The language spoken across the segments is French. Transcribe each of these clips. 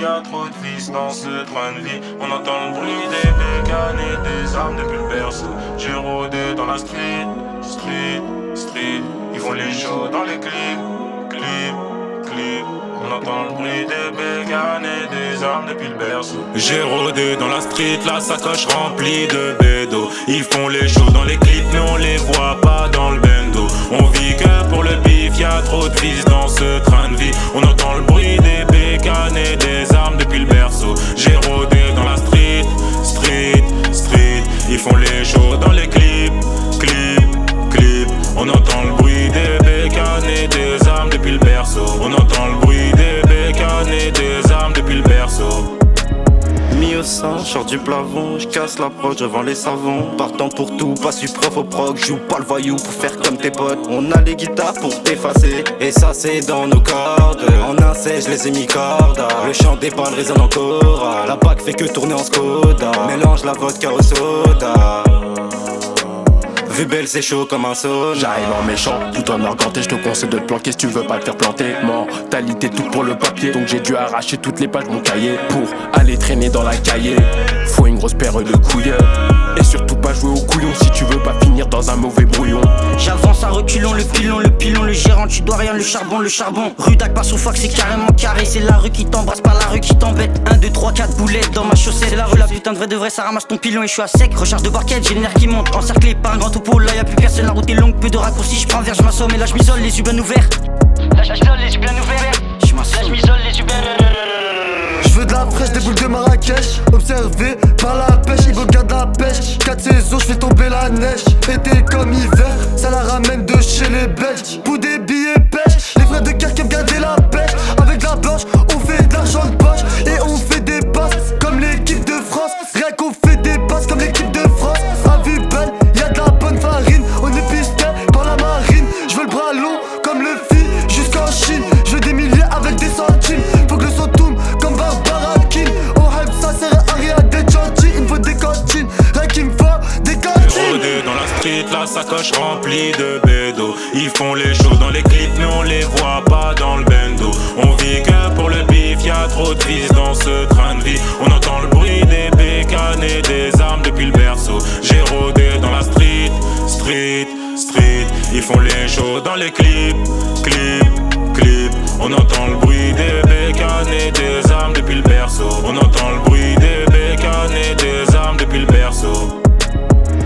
y'a trop de vices dans ce train de vie. On entend le bruit des bécanes et des armes depuis le berceau. J'ai rôdé dans la street, street, street. Ils font les shows dans les clips, clips, clips. On entend le bruit des bécanes et des armes depuis le berceau. J'ai rôdé dans la street, la sacoche remplie de bédos. Ils font les shows dans les clips mais on les voit pas dans le bendo. On vit que pour le bif, y'a trop de fils dans ce train de vie. On entend le bruit des bécanes et des armes depuis le berceau. J'ai rôdé dans la street, street, street. Ils font les shows dans les clips, clips, clips. On entend le bruit des bécanes et des armes depuis le berceau. On entend le bruit des bécanes et des armes depuis le berceau. Mis au sang, sors du plafond, j'casse la prod, je vends les savons. Partant pour tout, pas du prof au proc, joue pas le voyou pour faire comme tes potes. On a les guitares pour t'effacer, et ça c'est dans nos cordes. En inceste, je les ai mis cordes. Le chant des balles résonne encore. La bac fait que tourner en Skoda. Mélange la vodka au soda. Vu belle c'est chaud comme un sauna. J'arrive en méchant, tout en arganté, je te conseille de te planquer si tu veux pas te faire planter. Mentalité tout pour le papier, donc j'ai dû arracher toutes les pages de mon cahier pour aller traîner dans la cahier. Faut une grosse paire de couilles et surtout pas jouer au couillon si tu veux pas finir dans un mauvais brouillon. J'avance à reculons, le pilon, le gérant, tu dois rien, le charbon. Rue d'Akbar sous Fox, c'est carrément carré. C'est la rue qui t'embrasse, pas la rue qui t'embête. 1, 2, 3, 4 boulettes dans ma chaussette. C'est la rue, la putain de vrai, ça ramasse ton pilon et je suis à sec. Recharge de barquette, j'ai les nerfs qui montent. Encerclé par un grand topo, là y'a plus personne, la route est longue, peu de raccourcis. J'prends un verre, j'm'assomme et là j'm'isole, les yeux bien ouverts. Là j'm'isole, les yeux bien ouverts. J'm'isole, les yeux bien ouverts. J'veux de la fraîche, des boules de Marrakech. Observé par la pêche, il regarde la pêche. 4 saisons, j'fais tomber la neige. Été comme hiver, ça la ramène de chez les Belges. Pour des billets pêche, les frères de cœur qui aiment garder la pêche. Avec la blanche, on fait de l'argent de poche. Et on fait des passes comme l'équipe de France. Rien qu'on fait des passes comme l'équipe de France. À vue belle, y'a de la bonne farine. On est pisté par la marine. J'veux le bras long comme le fil jusqu'en Chine. J'veux des milliers avec des centimes. Faut que le son tourne comme Barbara King. On hype ça sert à rien d'être gentil. Il me faut des cantines, rien qu'il me faut des cantines. Rôdé dans la street, la sacoche remplie de bédos. Ils font les shows dans les clips mais on les voit pas dans le bendo. On vit que pour le bif, y'a trop de fils dans ce train de vie. On entend le bruit des bécanes et des armes depuis le berceau. J'ai rôdé dans la street, street, street. Ils font les shows dans les clips, clips, clips. On entend le bruit des bécanes et des armes depuis le berceau. On entend le bruit des bécanes et des armes depuis le berceau.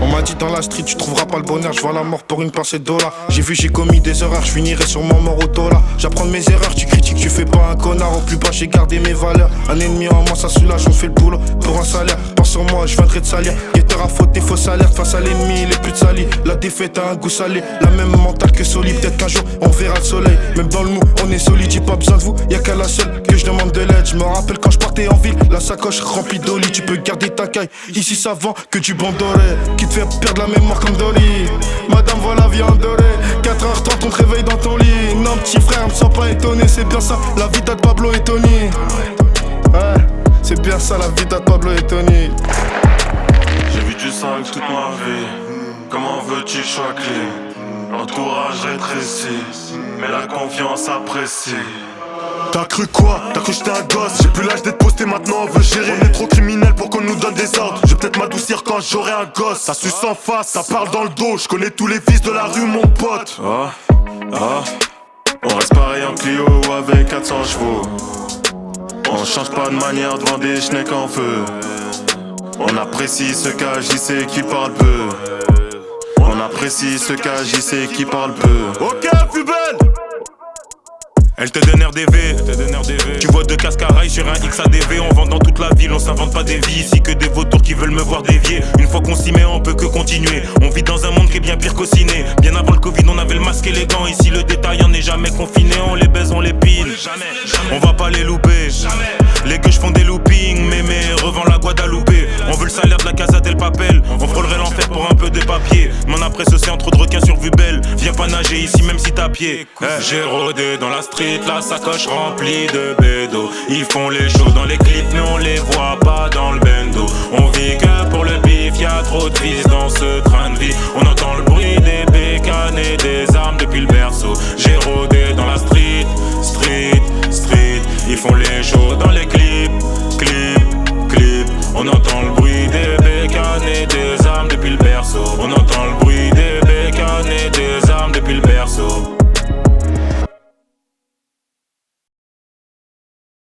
On m'a dit dans la street tu trouveras pas le bonheur, je vois la mort pour une pincée de dollars. J'ai vu j'ai commis des erreurs, je finirai sûrement mort au dollar. J'apprends de mes erreurs, tu critiques, tu fais pas un connard. Au plus bas j'ai gardé mes valeurs. Un ennemi en moi ça soulage, on fait le boulot pour un salaire. Pense sur moi, je viendrai de salir. Guetteur à faute, fausse alerte face à l'ennemi, il est plus de sali. La défaite a un goût salé, la même mentale que solide. Peut-être qu'un jour on verra le soleil. Même dans le mou, on est solide, j'ai pas besoin de vous, y'a qu'à la seule que je demande de l'aide. Je me rappelle quand je partais en ville, la sacoche remplie d'oli. Tu peux garder ta caille, ici ça vend que du bon doré. Qui te fait perdre la mémoire comme Dolly. Madame voit la vie en doré. 4h30 on te réveille dans ton lit. Non petit frère me sens pas étonné. C'est bien ça la vie de Pablo et Tony. Ouais, c'est bien ça la vie de Pablo et Tony. J'ai vu du sang toute ma vie. Comment veux-tu que je sois clean? L'entourage rétréci, mais la confiance apprécie. T'as cru quoi? T'as cru que j'étais un gosse? J'ai plus l'âge d'être posté, maintenant on veut gérer. On est trop criminels pour qu'on nous donne des ordres. Je vais peut-être m'adoucir quand j'aurai un gosse. Ça suce en face, ça parle dans le dos. Je connais tous les fils de la rue, mon pote. On reste pareil en Clio ou avec 400 chevaux. On change pas de manière devant des schnecks en feu. On apprécie ce qu'agissait qui parle peu. On apprécie ce qu'agissait qui parle peu. Ok, Fubel! Elle te donne RDV, tu vois deux casques à rail sur un XADV. On vend dans toute la ville, on s'invente pas des vies. Ici que des vautours qui veulent me voir dévier. Une fois qu'on s'y met, on peut que continuer. On vit dans un monde qui est bien pire qu'au ciné. Bien avant le Covid, on avait le masque et les gants. Ici le détail, on n'est jamais confiné. On les baise, on les pile. On va pas les louper. Les gueuches font des loopings, mémé revend la Guadeloupe. On veut le salaire de la Casa del Papel. On frôlerait l'enfer pour un peu de papier. Mon après ce c'est trop de requins sur vue belle. Viens pas nager ici même si t'as pied. J'ai rôdé dans la street, la sacoche remplie de bédos. Ils font les shows dans les clips mais on les voit pas dans le bendo. On vit que pour le bif, y'a trop de fils dans ce train de vie. On entend le bruit des bécanes et des armes depuis le berceau.